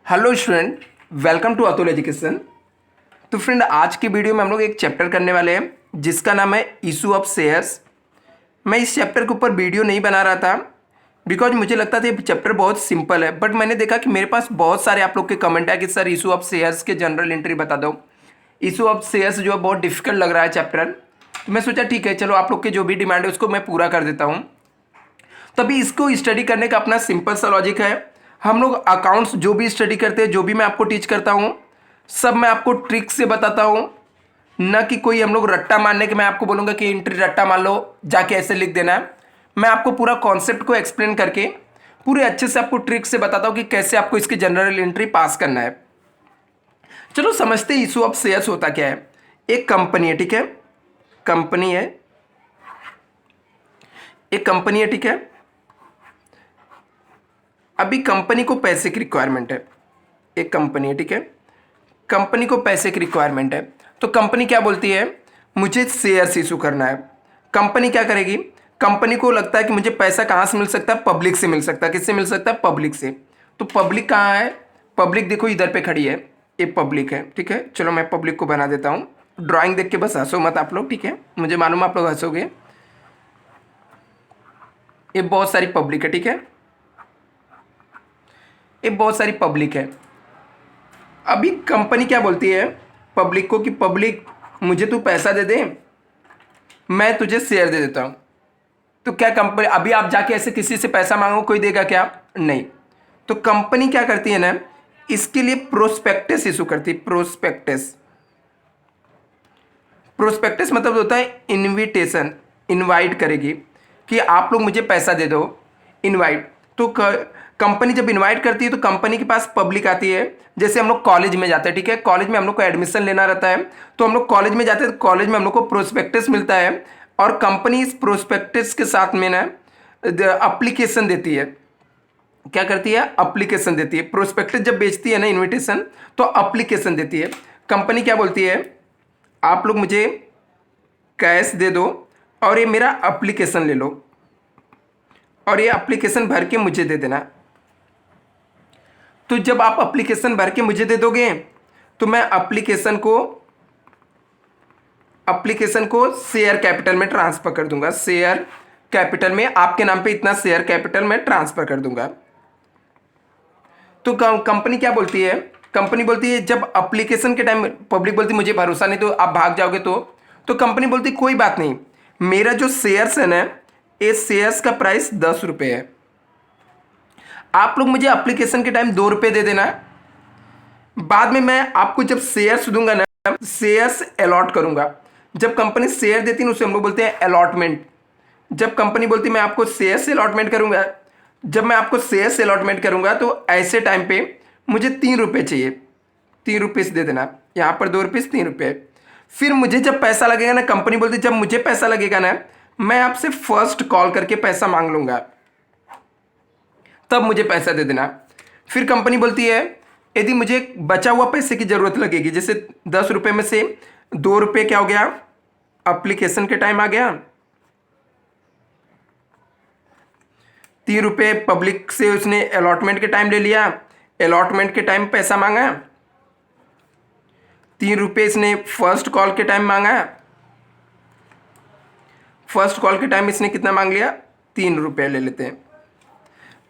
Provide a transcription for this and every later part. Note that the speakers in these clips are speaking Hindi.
Hello student, welcome to Atul education. तो फ्रेंड, आज की वीडियो में हम लोग एक चैप्टर करने वाले हैं जिसका नाम है इशू ऑफ शेयर्स। मैं इस चैप्टर के ऊपर वीडियो नहीं बना रहा था बिकॉज मुझे लगता था ये चैप्टर बहुत सिंपल है, बट मैंने देखा कि मेरे पास बहुत सारे आप लोग के कमेंट है कि सर इशू ऑफ शेयर्स के जनरल एंट्री बता दो। इशू ऑफ शेयर्स जो है बहुत डिफिकल्ट लग रहा है चैप्टर। तो मैं सोचा ठीक है, चलो आप लोग के जो भी डिमांड है उसको मैं पूरा कर देता हूँ। तभी इसको स्टडी करने का अपना सिंपल सा लॉजिक है। हम लोग अकाउंट्स जो भी स्टडी करते हैं, जो भी मैं आपको टीच करता हूँ, सब मैं आपको ट्रिक से बताता हूँ, न कि कोई हम लोग रट्टा मारने के मैं आपको बोलूँगा कि एंट्री रट्टा मान लो, जाके ऐसे लिख देना है। मैं आपको पूरा कॉन्सेप्ट को एक्सप्लेन करके पूरे अच्छे से आपको ट्रिक से बताता हूँ कि कैसे आपको इसकी जनरल एंट्री पास करना है। चलो समझते हैं इशू ऑफ शेयर्स होता क्या है। एक कंपनी है, ठीक है, कंपनी है, एक कंपनी है, ठीक है। अभी कंपनी को पैसे की रिक्वायरमेंट है, एक कंपनी है, ठीक है, कंपनी को पैसे की रिक्वायरमेंट है। तो कंपनी क्या बोलती है, मुझे शेयर्स इशू करना है। कंपनी क्या करेगी, कंपनी को लगता है कि मुझे पैसा कहाँ से मिल सकता है, पब्लिक से मिल सकता है। किससे मिल सकता है, पब्लिक से। तो पब्लिक कहाँ है, पब्लिक देखो इधर पे खड़ी है, ये पब्लिक है, ठीक है। चलो मैं पब्लिक को बना देता हूँ। ड्राइंग देख के बस हंसो मत आप लोग, ठीक है, मुझे मालूम है आप लोग हंसोगे। ये बहुत सारी पब्लिक है, ठीक है, ये बहुत सारी पब्लिक है। अभी कंपनी क्या बोलती है पब्लिक को कि पब्लिक मुझे तू पैसा दे दे, मैं तुझे शेयर दे देता हूँ। तो क्या कंपनी, अभी आप जाके ऐसे किसी से पैसा मांगो, कोई देगा क्या, नहीं। तो कंपनी क्या करती है ना, इसके लिए प्रोस्पेक्टस इशू करती है। प्रोस्पेक्टस, प्रोस्पेक्टस मतलब होता है इनविटेशन, इनवाइट करेगी कि आप लोग मुझे पैसा दे दो, इनवाइट। तो कंपनी जब इनवाइट करती है तो कंपनी के पास पब्लिक आती है। जैसे हम लोग कॉलेज में जाते हैं, ठीक है, कॉलेज में हम लोग को एडमिशन लेना रहता है, तो हम लोग कॉलेज में जाते हैं, तो कॉलेज में हम लोग को प्रोस्पेक्टस मिलता है और कंपनी इस प्रोस्पेक्टस के साथ में ना अप्लीकेशन देती है। क्या करती है, अप्लीकेशन देती है। प्रोस्पेक्टस जब बेचती है ना, इन्विटेशन, तो अप्लीकेशन देती है। कंपनी क्या बोलती है, आप लोग मुझे कैश दे दो और ये मेरा अप्लीकेशन ले लो और ये अप्लीकेशन भर के मुझे दे देना। तो जब आप अप्लीकेशन भर के मुझे दे दोगे तो मैं अप्लीकेशन को शेयर कैपिटल में ट्रांसफर कर दूंगा। शेयर कैपिटल में आपके नाम पे इतना शेयर कैपिटल में ट्रांसफर कर दूंगा। तो कंपनी क्या बोलती है, कंपनी बोलती है जब अप्लीकेशन के टाइम पब्लिक बोलती मुझे भरोसा नहीं, तो आप भाग जाओगे। तो कंपनी बोलती कोई बात नहीं, मेरा जो शेयर्स है ना, ये शेयर्स का प्राइस 10 रुपये है, आप लोग मुझे अप्लीकेशन के टाइम 2 रुपये दे देना। बाद में मैं आपको जब शेयर्स दूंगा ना, शेयर्स अलॉट करूंगा। जब कंपनी शेयर देती है उसे हम लोग बोलते हैं अलॉटमेंट। जब कंपनी बोलती है मैं आपको शेयर्स अलॉटमेंट करूंगा, जब मैं आपको शेयर्स अलॉटमेंट करूंगा तो ऐसे टाइम पे मुझे 3 रुपये चाहिए, 3 रुपये दे देना। यहाँ पर 2 रुपये, 3 रुपये। फिर मुझे जब पैसा लगेगा ना, कंपनी बोलती है जब मुझे पैसा लगेगा ना, मैं आपसे फर्स्ट कॉल करके पैसा मांग लूंगा, तब मुझे पैसा दे देना। फिर कंपनी बोलती है यदि मुझे बचा हुआ पैसे की जरूरत लगेगी, जैसे 10 रुपये में से 2 रुपये क्या हो गया, अप्लीकेशन के टाइम आ गया, 3 रुपये पब्लिक से उसने अलॉटमेंट के टाइम ले लिया, अलॉटमेंट के टाइम पैसा मांगा, 3 रुपये इसने फर्स्ट कॉल के टाइम मांगा, फर्स्ट कॉल के टाइम इसने कितना मांग लिया, 3 रुपये ले लेते हैं।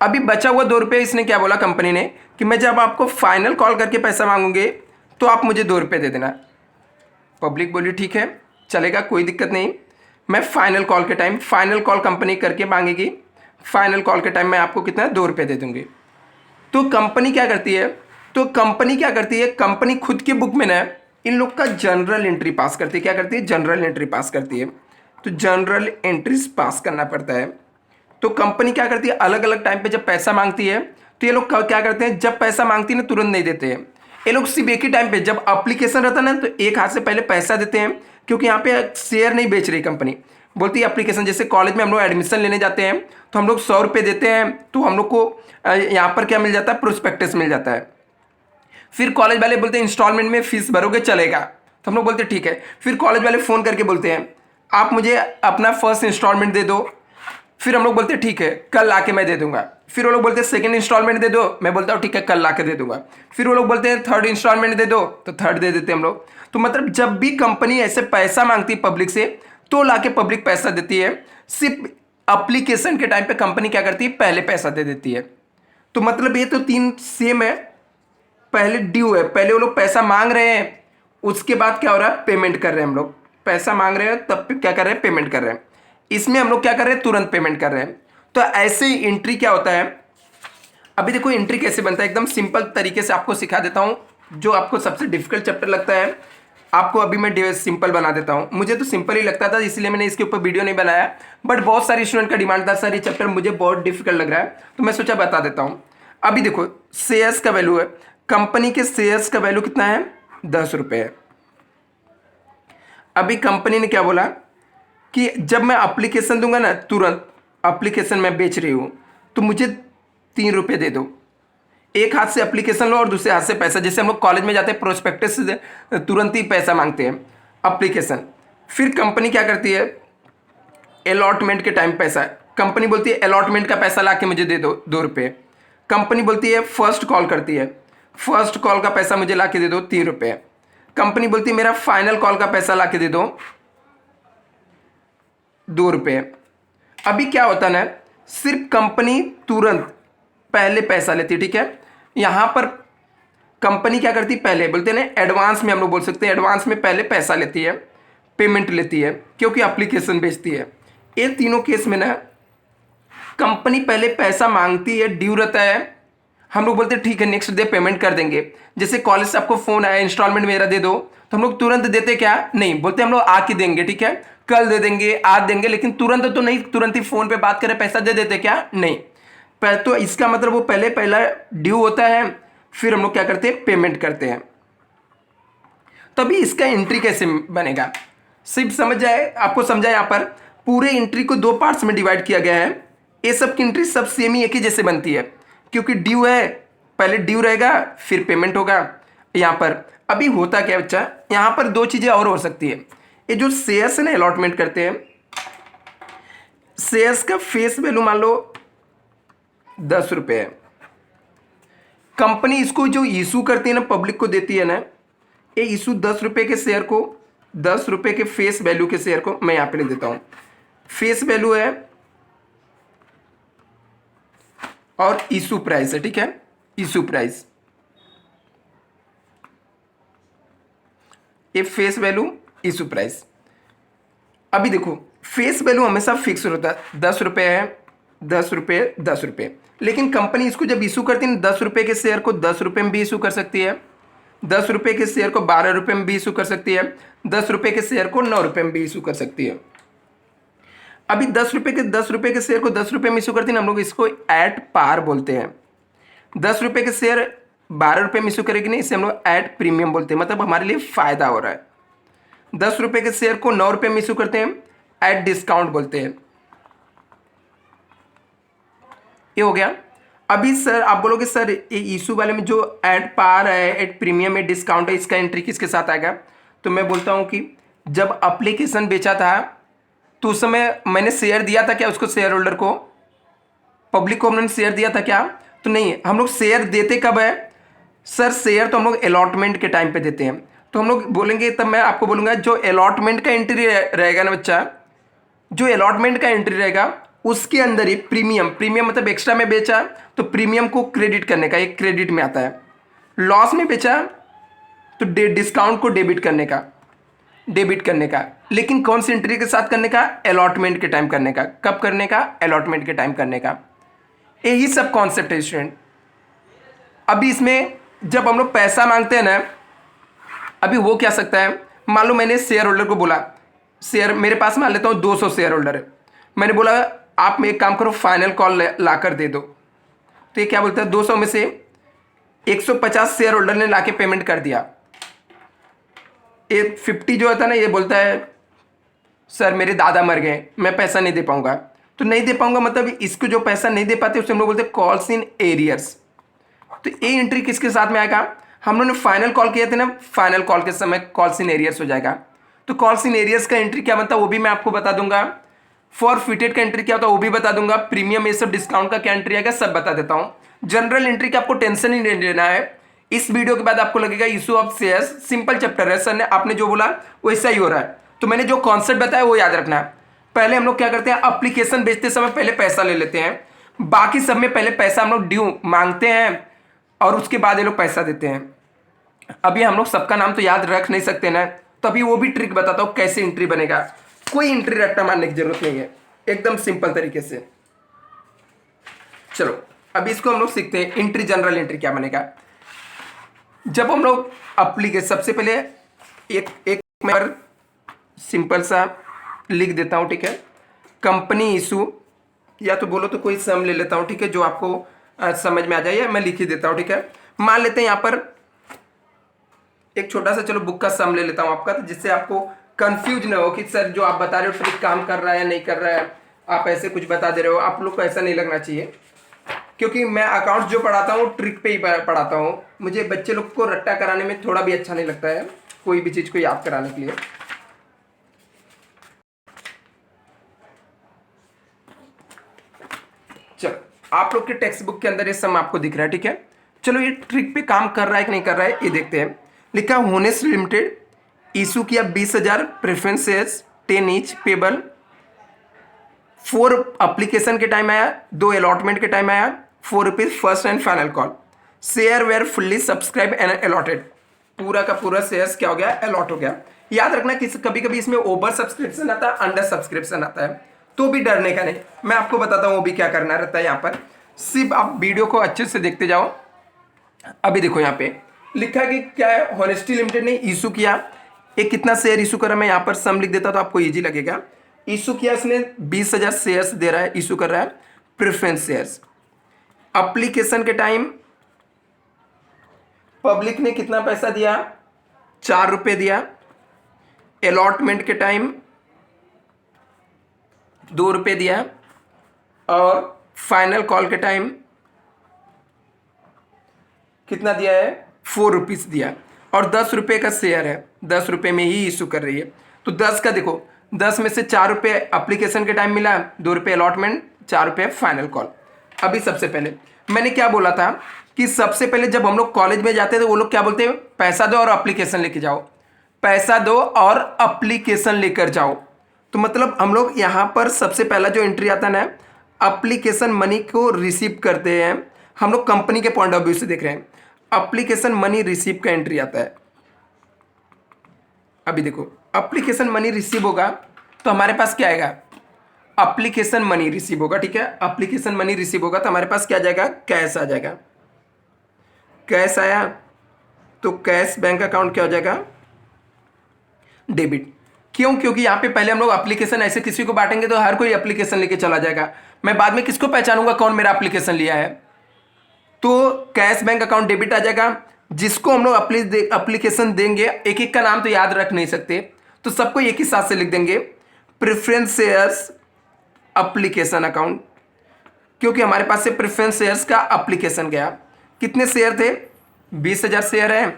अभी बचा हुआ 2 रुपये इसने क्या बोला कंपनी ने कि मैं जब आपको फाइनल कॉल करके पैसा मांगूंगे तो आप मुझे 2 रुपये दे देना। पब्लिक बोली ठीक है, चलेगा, कोई दिक्कत नहीं। मैं फाइनल कॉल के टाइम, फाइनल कॉल कंपनी करके मांगेगी, फाइनल कॉल के टाइम मैं आपको कितना, 2 रुपये दे दूंगी। तो कंपनी क्या करती है, कंपनी खुद की बुक में ना इन लोग का जनरल एंट्री पास करती है। क्या करती है, जनरल एंट्री पास करती है। तो जनरल एंट्रीज पास करना पड़ता है। तो कंपनी क्या करती है, अलग अलग टाइम पे जब पैसा मांगती है तो ये लोग क्या करते हैं, जब पैसा मांगती है ना तुरंत नहीं देते हैं ये लोग। सिर्फ एक ही टाइम पे जब एप्लीकेशन रहता है ना, तो एक हाथ से पहले पैसा देते हैं, क्योंकि यहाँ पे शेयर नहीं बेच रही कंपनी। बोलती है एप्लीकेशन, जैसे कॉलेज में हम लोग एडमिशन लेने जाते हैं तो हम लोग 100 रुपये देते हैं, तो हम लोग को यहाँ पर क्या मिल जाता है, प्रोस्पेक्टस मिल जाता है। फिर कॉलेज वाले बोलते हैं इंस्टॉलमेंट में फीस भरोगे चलेगा, तो हम लोग बोलते हैं ठीक है। फिर कॉलेज वाले फ़ोन करके बोलते हैं आप मुझे अपना फर्स्ट इंस्टॉलमेंट दे दो, फिर हम लोग बोलते हैं ठीक है कल आके मैं दे दूंगा। फिर वो लोग बोलते हैं सेकंड इंस्टॉलमेंट दे दो, मैं बोलता हूँ ठीक है कल ला के दे दूंगा। फिर वो लोग बोलते हैं थर्ड इंस्टॉलमेंट दे दो, तो थर्ड दे देते हैं हम लोग। तो मतलब जब भी कंपनी ऐसे पैसा मांगती है पब्लिक से तो लाके पब्लिक पैसा देती है। सिर्फ अप्लीकेशन के टाइम पे कंपनी क्या करती है, पहले पैसा दे देती है। तो मतलब ये तो तीन सेम है। पहले ड्यू है, पहले वो लोग पैसा मांग रहे हैं, उसके बाद क्या हो रहा है, पेमेंट कर रहे हैं हम लोग। पैसा मांग रहे हैं तब क्या कर रहे हैं, पेमेंट कर रहे हैं। इसमें हम लोग क्या कर रहे हैं, तुरंत पेमेंट कर रहे हैं। तो ऐसे ही एंट्री क्या होता है, अभी देखो एंट्री कैसे बनता है, एकदम सिंपल तरीके से आपको सिखा देता हूं। जो आपको सबसे डिफिकल्ट चैप्टर लगता है आपको अभी मैं सिंपल बना देता हूं। मुझे तो सिंपल ही लगता था इसलिए मैंने इसके ऊपर वीडियो नहीं बनाया, बट बहुत सारे स्टूडेंट का डिमांड था सर ये चैप्टर मुझे बहुत डिफिकल्ट लग रहा है, तो मैं सोचा बता देता हूं। अभी देखो शेयर्स का वैल्यू है, कंपनी के शेयर्स का वैल्यू कितना है, 10 रुपये है। अभी कंपनी ने क्या बोला कि जब मैं अप्लीकेशन दूंगा ना, तुरंत अप्लीकेशन मैं बेच रही हूं तो मुझे 3 रुपये दे दो। एक हाथ से एप्लीकेशन लो और दूसरे हाथ से पैसा, जैसे हम लोग कॉलेज में जाते हैं प्रोस्पेक्टस से तुरंत ही पैसा मांगते हैं एप्लीकेशन। फिर कंपनी क्या करती है, अलॉटमेंट के टाइम पैसा, कंपनी बोलती है अलॉटमेंट का पैसा ला के मुझे दे दो 2 रुपये। कंपनी बोलती है फर्स्ट कॉल करती है, फर्स्ट कॉल का पैसा मुझे ला के दे दो 3 रुपये। कंपनी बोलती है मेरा फाइनल कॉल का पैसा ला के दे दो 2 रुपये। अभी क्या होता है ना, सिर्फ कंपनी तुरंत पहले पैसा लेती है, ठीक है। यहां पर कंपनी क्या करती है, पहले बोलते हैं ना एडवांस में, हम लोग बोल सकते हैं एडवांस में पहले पैसा लेती है, पेमेंट लेती है, क्योंकि एप्लीकेशन बेचती है। ये तीनों केस में ना कंपनी पहले पैसा मांगती है, ड्यू रहता है, हम लोग बोलते हैं ठीक है नेक्स्ट डे पेमेंट कर देंगे। जैसे कॉलेज से आपको फोन आया इंस्टॉलमेंट मेरा दे दो, तो हम लोग तुरंत देते क्या, नहीं, बोलते हम लोग आके देंगे, ठीक है कल दे देंगे, आज देंगे, लेकिन तुरंत तो नहीं, तुरंत ही फोन पे बात करें पैसा दे देते क्या, नहीं। तो इसका मतलब वो पहला ड्यू होता है, फिर हम लोग क्या करते हैं, पेमेंट करते हैं। तभी इसका एंट्री कैसे बनेगा, सिर्फ समझ जाए, आपको समझा। यहाँ पर पूरे एंट्री को 2 पार्ट्स में डिवाइड किया गया है। ये सब की एंट्री सब सेम ही एक ही जैसे बनती है, क्योंकि ड्यू है, पहले ड्यू रहेगा फिर पेमेंट होगा। यहाँ पर अभी होता क्या बच्चा, यहाँ पर 2 चीजें और हो सकती है। ये जो शेयर्स है ना अलॉटमेंट करते हैं, शेयर्स का फेस वैल्यू मान लो 10 रुपये है। कंपनी इसको जो इशू करती है ना, पब्लिक को देती है ना, ये इशू 10 रुपये के शेयर को, 10 रुपये के फेस वैल्यू के शेयर को मैं यहाँ पे लिख देता हूँ। फेस वैल्यू है और इशू प्राइस है, ठीक है, इशू प्राइस, ये फेस वैल्यू इशू प्राइस। अभी देखो फेस वैल्यू हमेशा फिक्स होता है, 10 रुपये है, 10 रुपये, 10 रुपये। लेकिन कंपनी इसको जब इशू करती है 10 रुपये के शेयर को 10 रुपये में भी इशू कर सकती है, 10 रुपये के शेयर को 12 रुपये में भी इशू कर सकती है, 10 रुपये के शेयर को 9 रुपये में भी इशू कर सकती है। अभी 10 रुपये के शेयर को 10 रुपये में इशू करती है, हम लोग इसको एट पार बोलते हैं। 10 रुपये के शेयर 12 रुपये में इशू करेगी नहीं, इसे हम लोग एट प्रीमियम बोलते हैं, मतलब हमारे लिए फायदा हो रहा है। 10 रुपये के शेयर को 9 रुपये में इशू करते हैं, एट डिस्काउंट बोलते हैं। ये हो गया। अभी सर आप बोलोगे सर ये इशू वाले में जो एट पार है, एट प्रीमियम है, डिस्काउंट है, इसका एंट्री किसके साथ आएगा, तो मैं बोलता हूं कि जब एप्लीकेशन बेचा था तो उस समय मैंने शेयर दिया था क्या उसको, शेयर होल्डर को, पब्लिक को हमने शेयर दिया था क्या, तो नहीं। हम लोग शेयर देते कब है सर, शेयर तो हम लोग अलॉटमेंट के टाइम पे देते हैं। तो हम लोग बोलेंगे, तब मैं आपको बोलूँगा जो अलॉटमेंट का एंट्री रहेगा ना बच्चा, जो अलॉटमेंट का एंट्री रहेगा उसके अंदर ही प्रीमियम मतलब एक्स्ट्रा में बेचा तो प्रीमियम को क्रेडिट करने का, एक क्रेडिट में आता है। लॉस में बेचा तो डिस्काउंट को डेबिट करने का। लेकिन कौन सी एंट्री के साथ करने का, अलॉटमेंट के टाइम करने का। कब करने का, अलॉटमेंट के टाइम करने का। यही सब कॉन्सेप्ट है स्टूडेंट। अभी इसमें जब हम लोग पैसा मांगते हैं ना, अभी हो क्या सकता है, मान लो मैंने शेयर होल्डर को बोला, शेयर मेरे पास मान लेता हूँ 200 शेयर होल्डर है, मैंने बोला आप एक काम करो फाइनल कॉल ला कर दे दो, तो ये क्या बोलता है 200 में से 150 शेयर होल्डर ने लाके पेमेंट कर दिया। ये 50 जो होता है ना, ये बोलता है सर मेरे दादा मर गए, मैं पैसा नहीं दे पाऊंगा। तो नहीं दे पाऊंगा मतलब इसको जो पैसा नहीं दे पाते उसे हम लोग बोलते हैं कॉल्स इन एरियर्स। तो ये एंट्री किसके साथ में आएगा, हम लोगों ने फाइनल कॉल किए थे ना, फाइनल कॉल के समय कॉल्स इन एरियर्स हो जाएगा। तो कॉल्स इन एरियर्स का एंट्री क्या बनता है वो भी मैं आपको बता दूंगा। फॉरफिटेड का एंट्री क्या होता है वो भी बता दूंगा, प्रीमियम ये सब डिस्काउंट का क्या एंट्री आएगा सब बता देता हूं। जनरल एंट्री का आपको टेंशन ही नहीं लेना है। इस वीडियो के बाद आपको लगेगा issue of shares simple chapter है, सर ने आपने जो बोला वैसा ही हो रहा है, तो मैंने जो कॉन्सेप्ट बताया वो याद रखना है। पहले हम लोग क्या करते हैं, एप्लीकेशन बेचते समय पहले पैसा ले लेते हैं, बाकी सब में पहले पैसा हम लोग ड्यू मांगते हैं और उसके बाद ये लोग पैसा देते हैं। अभी हम लोग सबका नाम तो याद रख नहीं सकते ना, तो अभी वो भी ट्रिक बताता हूँ कैसे एंट्री बनेगा। कोई एंट्री रट्टा मारने की जरूरत नहीं है, एकदम सिंपल तरीके से। चलो अभी इसको हम लोग सीखते हैं, एंट्री जनरल एंट्री क्या बनेगा। जब हम लोग एप्लीकेशन सबसे पहले एक मैं सिंपल सा लिख देता हूँ, ठीक है, कंपनी इशू, या तो बोलो तो कोई सम ले लेता हूँ, ठीक है, जो आपको समझ में आ जाए, मैं लिख ही देता हूँ, ठीक है। मान लेते हैं यहाँ पर एक छोटा सा, चलो बुक का सम ले लेता हूँ आपका, तो जिससे आपको कंफ्यूज ना हो कि सर जो आप बता रहे हो ट्रिक काम कर रहा है नहीं कर रहा है, आप ऐसे कुछ बता दे रहे हो। आप लोग को ऐसा नहीं लगना चाहिए, क्योंकि मैं अकाउंट जो पढ़ाता हूँ ट्रिक पे ही पढ़ाता हूँ। मुझे बच्चे लोग को रट्टा कराने में थोड़ा भी अच्छा नहीं लगता है, कोई भी चीज़ को याद कराने के लिए। चलो आप लोग के टेक्स्ट बुक के अंदर ये सम आपको दिख रहा है, ठीक है। चलो ये ट्रिक पे काम कर रहा है कि नहीं कर रहा है ये देखते हैं। लिखा होनेस्ट लिमिटेड इशू किया 20,000 preference shares 10 each payable, 4 application के टाइम आया, 2 अलॉटमेंट के टाइम आया, 4 rupees first and final call, share were fully subscribe and allotted, पूरा का पूरा शेयर्स क्या हो गया, अलॉट हो गया। याद रखना कि कभी कभी इसमें ओवर सब्सक्रिप्शन आता है, अंडर सब्सक्रिप्शन आता है, तो भी डरने का नहीं, मैं आपको बताता हूँ वो भी क्या करना रहता है। यहाँ पर सिर्फ आप वीडियो को अच्छे से देखते जाओ। अभी देखो यहाँ पे लिखा कि क्या है, हॉनेस्टी लिमिटेड ने इशू किया, एक कितना शेयर इशू करा, मैं यहाँ पर सम लिख देता तो आपको इजी लगेगा। इशू किया इसने 20,000 शेयर्स दे रहा है, इशू कर रहा है प्रेफरेंस शेयर्स। एप्लीकेशन के टाइम पब्लिक ने कितना पैसा दिया, 4 रुपये दिया। अलॉटमेंट के टाइम 2 रुपये दिया, और फाइनल कॉल के टाइम कितना दिया है, 4 रुपीज़ दिया, और 10 रुपये का शेयर है, 10 रुपये में ही इशू कर रही है। तो 10 का देखो, 10 में से 4 रुपये एप्लीकेशन के टाइम मिला, 2 रुपये अलॉटमेंट, 4 रुपये फाइनल कॉल। अभी सबसे पहले मैंने क्या बोला था कि सबसे पहले जब हम लोग कॉलेज में जाते हैं तो वो लोग क्या बोलते हैं, पैसा दो और एप्लीकेशन लेके जाओ, पैसा दो और एप्लीकेशन लेकर जाओ। तो मतलब हम लोग यहाँ पर सबसे पहला जो एंट्री आता है ना, एप्लीकेशन मनी को रिसीव करते हैं। हम लोग कंपनी के पॉइंट ऑफ व्यू से देख रहे हैं, एप्लीकेशन मनी रिसीव का एंट्री आता है। अभी देखो एप्लीकेशन मनी रिसीव होगा तो हमारे पास क्या आएगा, एप्लीकेशन मनी रिसीव होगा, ठीक है। एप्लीकेशन मनी रिसीव होगा तो हमारे पास क्या आ जाएगा, कैश आ जाएगा। कैश आया तो कैश बैंक अकाउंट क्या हो जाएगा, डेबिट। क्यों, क्योंकि यहाँ पे पहले हम लोग एप्लीकेशन ऐसे किसी को बांटेंगे तो हर कोई एप्लीकेशन लेके चला जाएगा, मैं बाद में किसको पहचानूंगा कौन मेरा एप्लीकेशन लिया है। तो कैश बैंक अकाउंट डेबिट आ जाएगा। जिसको हम लोग एप्लीकेशन देंगे, एक एक का नाम तो याद रख नहीं सकते, तो सबको एक ही साथ से लिख देंगे, प्रेफरेंस शेयर्स एप्लीकेशन अकाउंट, क्योंकि हमारे पास से प्रेफरेंस शेयर्स का एप्लीकेशन गया। कितने शेयर थे, 20,000 शेयर है,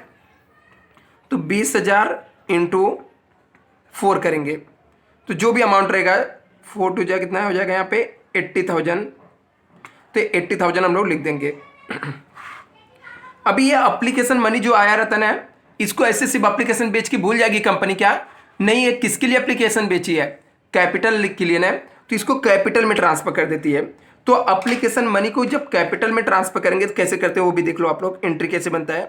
तो 20,000 इंटू 4 करेंगे, तो जो भी अमाउंट रहेगा 4 टू जा कितना हो जाएगा यहाँ पे 80,000, तो 80,000 हम लोग लिख देंगे। अभी ये एप्लीकेशन मनी जो आया रहता ना, इसको ऐसे सिर्फ एप्लीकेशन बेच के भूल जाएगी कंपनी, क्या नहीं, ये किसके लिए एप्लीकेशन बेची है, कैपिटल के लिए ना, तो इसको कैपिटल में ट्रांसफर कर देती है। तो एप्लीकेशन मनी को जब कैपिटल में ट्रांसफर करेंगे तो कैसे करते हैं वो भी देख लो आप लोग, एंट्री कैसे बनता है,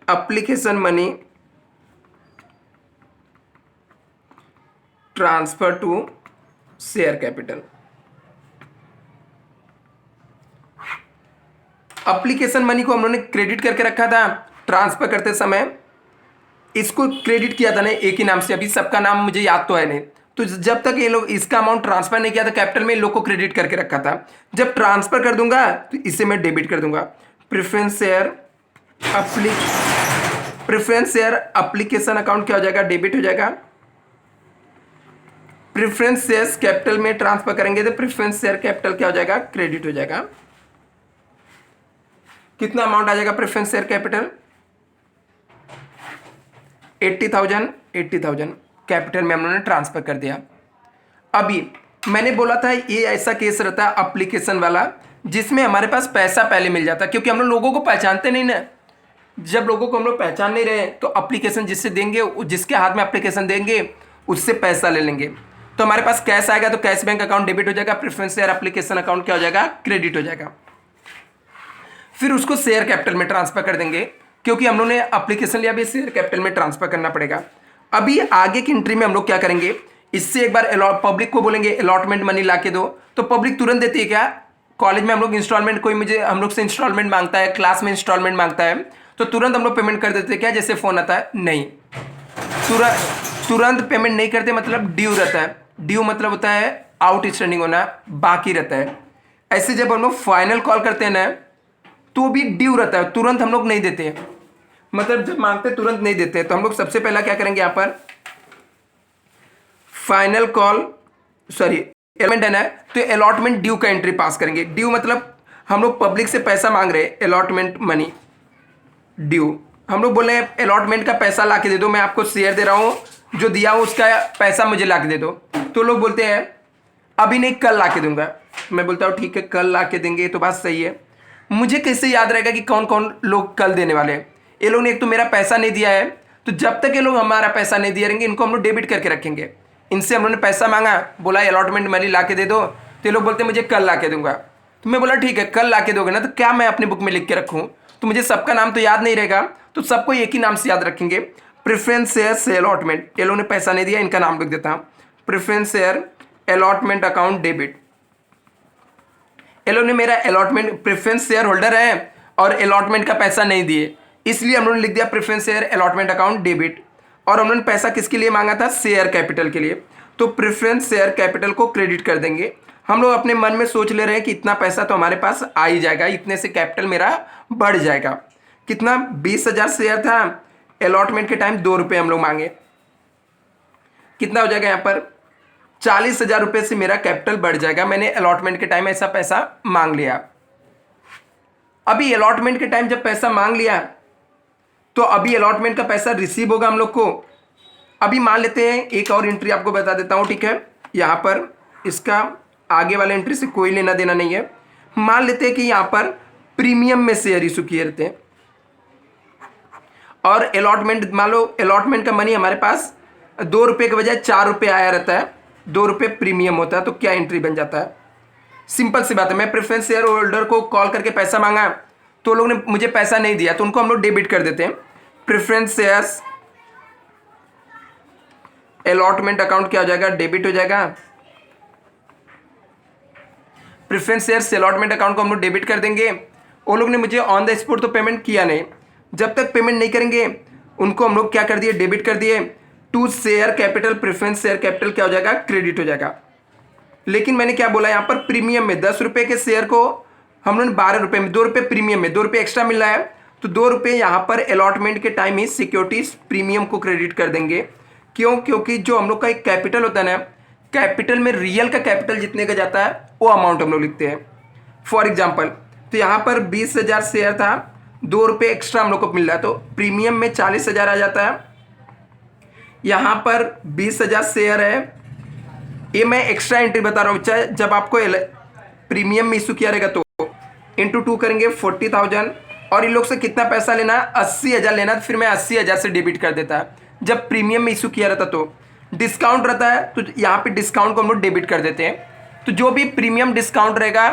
application money transfer to share capital. Application money को हम लोगों ने क्रेडिट करके रखा था, ट्रांसफर करते समय इसको क्रेडिट किया था ना एक ही नाम से, अभी सबका नाम मुझे याद तो है नहीं, तो जब तक ये लोग इसका अमाउंट ट्रांसफर नहीं किया था कैपिटल में, इन लोग को क्रेडिट करके रखा था। जब ट्रांसफर कर दूंगा तो इसे मैं डेबिट कर दूंगा। प्रेफरेंस शेयर एप्लीकेशन अकाउंट क्या हो जाएगा, डेबिट हो जाएगा। प्रेफरेंस शेयर्स कैपिटल में ट्रांसफर करेंगे तो प्रेफरेंस शेयर कैपिटल क्या हो जाएगा, क्रेडिट हो जाएगा। कितना अमाउंट आ जाएगा प्रेफरेंस शेयर कैपिटल, 80,000 कैपिटल में हम लोगों ने ट्रांसफर कर दिया। अभी मैंने बोला था ये ऐसा केस रहता है एप्लीकेशन वाला, जिसमें हमारे पास पैसा पहले मिल जाता है, क्योंकि हम लोगों को पहचानते नहीं ना। जब लोगों को हम लोग पहचान नहीं रहे तो एप्लीकेशन जिससे देंगे, जिसके हाथ में एप्लीकेशन देंगे उससे पैसा ले लेंगे। तो हमारे पास कैश आएगा तो कैश बैंक अकाउंट डेबिट हो जाएगा, प्रेफरेंस शेयर एप्लीकेशन अकाउंट क्या हो जाएगा, क्रेडिट हो जाएगा। फिर उसको शेयर कैपिटल में ट्रांसफर कर देंगे, क्योंकि हम लोग ने एप्लीकेशन लिया, अभी शेयर कैपिटल में ट्रांसफर करना पड़ेगा। अभी आगे की एंट्री में हम लोग क्या करेंगे, इससे एक बार पब्लिक को बोलेंगे अलॉटमेंट मनी ला के दो, तो पब्लिक तुरंत देती है क्या। कॉलेज में हम लोग इंस्टॉलमेंट, कोई मुझे हम लोग से इंस्टॉलमेंट मांगता है, क्लास में इंस्टॉलमेंट मांगता है, तो तुरंत हम लोग पेमेंट कर देते हैं क्या, जैसे फोन आता है, नहीं। तुरंत पेमेंट नहीं करते, मतलब ड्यू रहता है। ड्यू मतलब होता है आउटस्टैंडिंग होना, बाकी रहता है। ऐसे जब हम लोग फाइनल कॉल करते हैं ना, तो भी ड्यू रहता है, तुरंत हम लोग नहीं देते हैं, मतलब जब मांगते हैं तुरंत नहीं देते हैं। तो हम लोग सबसे पहला क्या करेंगे, यहाँ पर फाइनल कॉल, सॉरी अलॉटमेंट है ना, तो अलॉटमेंट ड्यू का एंट्री पास करेंगे। ड्यू मतलब हम लोग पब्लिक से पैसा मांग रहे हैं, अलॉटमेंट मनी ड्यू। हम लोग बोले अलॉटमेंट का पैसा ला के दे दो, मैं आपको शेयर दे रहा हूँ, जो दिया हूँ उसका पैसा मुझे ला के दे दो। तो लोग बोलते हैं अभी नहीं, कल ला के दूंगा। मैं बोलता हूँ ठीक है, कल ला के देंगे, तो बात सही है। मुझे कैसे याद रहेगा कि कौन कौन लोग कल देने वाले हैं। ये लोग ने एक तो मेरा पैसा नहीं दिया है, तो जब तक ये लोग हमारा पैसा नहीं दिए रहेंगे, इनको हम लोग डेबिट करके रखेंगे। इनसे हम लोगों ने पैसा मांगा, बोला अलॉटमेंट मनी ला के दे दो, तो ये लोग बोलते हैं मुझे कल ला के दूंगा। तो मैं बोला ठीक है, कल ला के दोगे ना, तो क्या मैं अपनी बुक में लिख के रखूँ, तो मुझे सबका नाम तो याद नहीं रहेगा, तो सबको एक ही नाम से याद रखेंगे, प्रेफरेंस शेयर से अलॉटमेंट। ये लोगों ने पैसा नहीं दिया, इनका नाम लिख देता हूँ, preference share allotment account debit. ये लोग ने मेरा अलॉटमेंट, प्रेफरेंस शेयर होल्डर है और अलॉटमेंट का पैसा नहीं दिए, इसलिए हम लोगों ने लिख दिया preference share allotment account debit. और हम लोगों ने पैसा किसके लिए मांगा था, शेयर कैपिटल के लिए, तो प्रेफरेंस शेयर कैपिटल को क्रेडिट कर देंगे। हम लोग अपने मन में सोच ले रहे हैं कि इतना पैसा तो हमारे पास आ ही जाएगा, इतने से कैपिटल मेरा बढ़ जाएगा। कितना, 20,000 शेयर था, अलॉटमेंट के टाइम 2 रुपये हम लोग मांगे, कितना हो जाएगा यहाँ पर 40,000 रुपये से मेरा कैपिटल बढ़ जाएगा। मैंने अलॉटमेंट के टाइम ऐसा पैसा मांग लिया। अभी अलॉटमेंट के टाइम जब पैसा मांग लिया, तो अभी अलॉटमेंट का पैसा रिसीव होगा हम लोग को। अभी मान लेते हैं, एक और एंट्री आपको बता देता हूँ, ठीक है। यहाँ पर इसका आगे वाले एंट्री से कोई लेना देना नहीं है। मान लेते हैं कि यहाँ पर प्रीमियम में शेयर इशू किए रहते हैं, और अलॉटमेंट, मान लो अलॉटमेंट का मनी हमारे पास 2 रुपये के बजाय 4 रुपये आया रहता है, 2 रुपये प्रीमियम होता है, तो क्या एंट्री बन जाता है, सिंपल सी बात है। मैं प्रेफरेंस शेयर होल्डर को कॉल करके पैसा मांगा, तो लोग ने मुझे पैसा नहीं दिया, तो उनको हम लोग डेबिट कर देते हैं। प्रेफरेंस शेयर्स अलॉटमेंट अकाउंट क्या हो जाएगा, डेबिट हो जाएगा। प्रेफरेंस शेयर्स अलॉटमेंट अकाउंट को हम लोग डेबिट कर देंगे। वो लोग ने मुझे ऑन द स्पॉट तो पेमेंट किया नहीं, जब तक पेमेंट नहीं करेंगे उनको हम लोग क्या कर दिए, डेबिट कर दिए to share capital. Preference share capital क्या हो जाएगा, क्रेडिट हो जाएगा। लेकिन मैंने क्या बोला यहाँ पर, प्रीमियम में 10 रुपये के शेयर को हम लोग 12 रुपये में, 2 रुपये प्रीमियम में, 2 रुपये एक्स्ट्रा मिल रहा है, तो 2 रुपये यहाँ पर अलॉटमेंट के टाइम ही सिक्योरिटीज प्रीमियम को क्रेडिट कर देंगे। क्यों, क्योंकि जो हम लोग का एक कैपिटल होता है ना, कैपिटल में रियल का कैपिटल जितने का जाता है वो अमाउंट हम लोग लिखते हैं। फॉर एग्जाम्पल, तो यहाँ पर 20,000 शेयर था, 2 रुपये एक्स्ट्रा हम लोग को मिल रहा है, तो प्रीमियम में 40,000 आ जाता है। यहाँ पर 20,000 शेयर है, ये मैं एक्स्ट्रा एंट्री बता रहा हूँ, चाहे जब आपको प्रीमियम में इशू किया रहेगा तो इंटू 2 करेंगे 40,000, और इन लोग से कितना पैसा लेना, 80,000 लेना, तो फिर मैं 80,000 से डेबिट कर देता। जब प्रीमियम में इशू किया रहता तो डिस्काउंट रहता है, तो यहाँ पे डिस्काउंट को हम लोग डेबिट कर देते हैं। तो जो भी प्रीमियम डिस्काउंट रहेगा,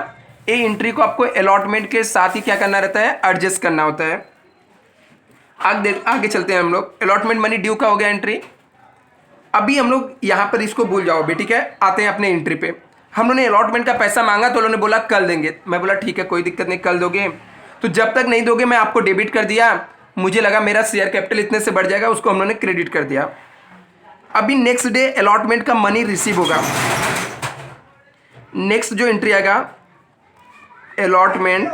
ये एंट्री को आपको अलॉटमेंट के साथ ही क्या करना रहता है, एडजस्ट करना होता है। आगे चलते हैं हम लोग। अलॉटमेंट मनी ड्यू का हो गया एंट्री। अभी हम लोग यहाँ पर इसको भूल जाओ भी, ठीक है। आते हैं अपने एंट्री पे। हम लोगों ने अलॉटमेंट का पैसा मांगा, तो उन्होंने बोला कल देंगे। मैं बोला ठीक है, कोई दिक्कत नहीं, कल दोगे। तो जब तक नहीं दोगे मैं आपको डेबिट कर दिया, मुझे लगा मेरा शेयर कैपिटल इतने से बढ़ जाएगा, उसको हम लोगों ने क्रेडिट कर दिया। अभी नेक्स्ट डे अलॉटमेंट का मनी रिसीव होगा। नेक्स्ट जो एंट्री आएगा, अलॉटमेंट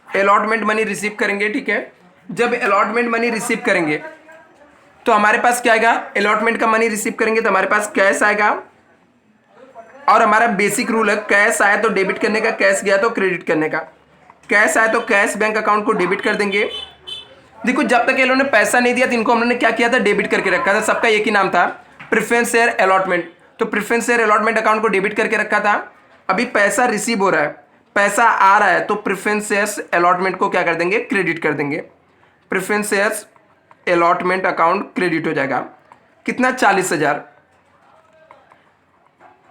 अलॉटमेंट मनी रिसीव करेंगे, ठीक है। जब अलॉटमेंट मनी रिसीव करेंगे तो हमारे पास क्या आएगा, अलॉटमेंट का मनी रिसीव करेंगे तो हमारे पास कैश आएगा, और हमारा बेसिक रूल है कैश आया तो डेबिट करने का, कैश गया तो क्रेडिट करने का। कैश आया तो कैश बैंक अकाउंट को डेबिट कर देंगे, देखो जब तक ये लोगों ने पैसा नहीं दिया तो इनको हम लोगों ने क्या किया था, डेबिट करके रखा था। सबका एक ही नाम था, प्रेफरेंस शेयर अलॉटमेंट। तो प्रेफरेंस शेयर अलॉटमेंट अकाउंट को डेबिट करके रखा था। अभी पैसा रिसीव हो रहा है, पैसा आ रहा है, तो प्रेफरेंस शेयर्स अलॉटमेंट को क्या कर देंगे, क्रेडिट कर देंगे। Preference shares allotment account credit हो जाएगा। कितना, 40,000।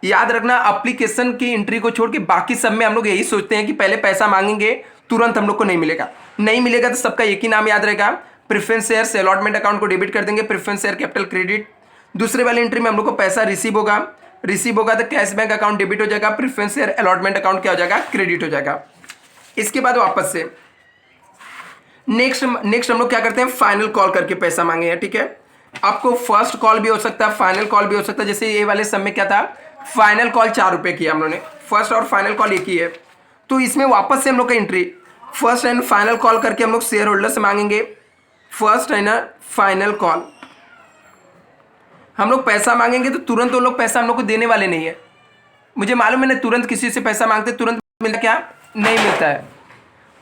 याद रखना एप्लीकेशन की एंट्री को छोड़ के बाकी सब में हम लोग यही सोचते हैं कि पहले पैसा मांगेंगे तुरंत हम लोग को नहीं मिलेगा। नहीं मिलेगा तो सबका एक ही नाम याद रहेगा, प्रेफरेंस शेयर्स अलॉटमेंट अकाउंट को डेबिट कर देंगे, प्रेफरेंस शेयर कैपिटल क्रेडिट। दूसरे वाली एंट्री में हम लोग को पैसा रिसीव होगा, रिसीव होगा तो कैश बैंक अकाउंट डेबिट हो जाएगा, प्रेफरेंस शेयर अलॉटमेंट अकाउंट क्या हो जाएगा, क्रेडिट हो जाएगा। इसके बाद वापस से नेक्स्ट हम लोग क्या करते हैं, फाइनल कॉल करके पैसा मांगे हैं। ठीक है, आपको फर्स्ट कॉल भी हो सकता है, फाइनल कॉल भी हो सकता है। जैसे ये वाले सब में क्या था, फाइनल कॉल 4 रुपए किया हम लोगों ने, फर्स्ट और फाइनल कॉल एक ही है। तो इसमें वापस से हम लोग का entry first and final call करके हम लोग शेयर होल्डर से मांगेंगे। फर्स्ट एंड फाइनल कॉल हम लोग पैसा मांगेंगे तो तुरंत वो लोग पैसा हम लोग को देने वाले नहीं है। मुझे मालूम है ना, तुरंत किसी से पैसा मांगते तुरंत मिलता क्या, नहीं मिलता है।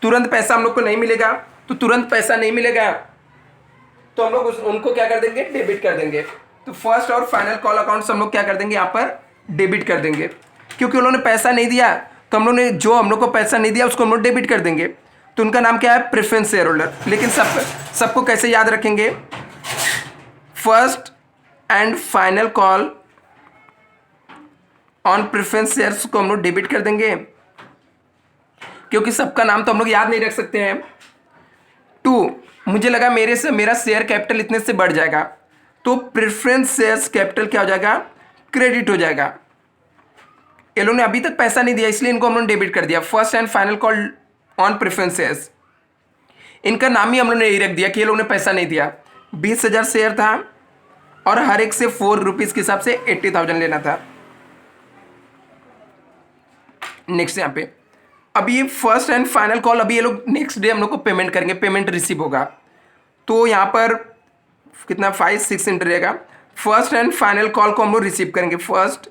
तुरंत पैसा हम लोग को नहीं मिलेगा, तो तुरंत पैसा नहीं मिलेगा तो हम लोग उनको क्या कर देंगे, डेबिट कर देंगे। तो फर्स्ट और फाइनल कॉल अकाउंट हम लोग क्या कर देंगे, यहाँ पर डेबिट कर देंगे। क्योंकि उन्होंने पैसा नहीं दिया तो हम लोग ने, जो हम लोग को पैसा नहीं दिया उसको हम लोग डेबिट कर देंगे। तो उनका नाम क्या है, प्रेफरेंस शेयर होल्डर। लेकिन सबको कैसे याद रखेंगे, first and final call on preference shares को हम लोग डेबिट कर देंगे, क्योंकि सबका नाम तो हम लोग याद नहीं रख सकते हैं। 2, मुझे लगा मेरा शेयर कैपिटल इतने से बढ़ जाएगा, तो प्रेफरेंस शेयर्स कैपिटल क्या हो जाएगा, क्रेडिट हो जाएगा। ये लोगों ने अभी तक पैसा नहीं दिया इसलिए इनको हम लोगों ने डेबिट कर दिया। First and final call on preference shares, इनका नाम ही हम लोगों ने यही रख दिया कि ये लोगों ने पैसा नहीं दिया। 20,000 शेयर था और हर एक से 4 रुपीज़ के हिसाब से 80,000 लेना था। नेक्स्ट यहाँ पे अभी ये फर्स्ट एंड फाइनल कॉल, अभी ये लोग नेक्स्ट डे हम लोग को पेमेंट करेंगे, पेमेंट रिसीव होगा। तो यहाँ पर कितना, 5-6 एंट्री रहेगा। फर्स्ट एंड फाइनल कॉल को हम लोग रिसीव करेंगे, first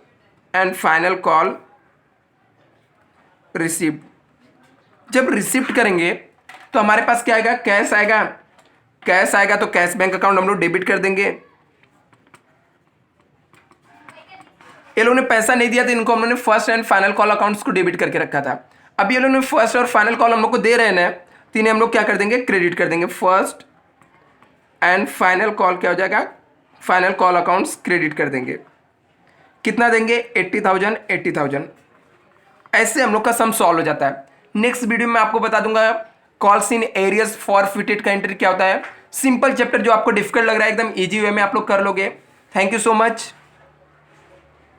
and final call receive. जब रिसिप्ट करेंगे तो हमारे पास क्या आएगा, कैश आएगा। कैश आएगा तो कैश बैंक अकाउंट हम लोग डेबिट कर देंगे। ये लोगों ने पैसा नहीं दिया तो इनको हम लोगों ने first and final call accounts को डेबिट करके रखा था। अब ये लोगों ने फर्स्ट और फाइनल कॉल हम लोग को दे रहे हैं तो इन्हें हम लोग क्या कर देंगे, क्रेडिट कर देंगे। फर्स्ट एंड फाइनल कॉल क्या हो जाएगा, फाइनल कॉल अकाउंट्स क्रेडिट कर देंगे। कितना देंगे, 80,000 80,000। ऐसे हम लोग का सम सॉल्व हो जाता है। नेक्स्ट वीडियो में आपको बता दूंगा कॉल्स इन एरियज फॉरफिटेड का एंट्री क्या होता है। सिंपल चैप्टर जो आपको डिफिकल्ट लग रहा है एकदम इजी वे में आप लोग कर लोगे। Thank you so much.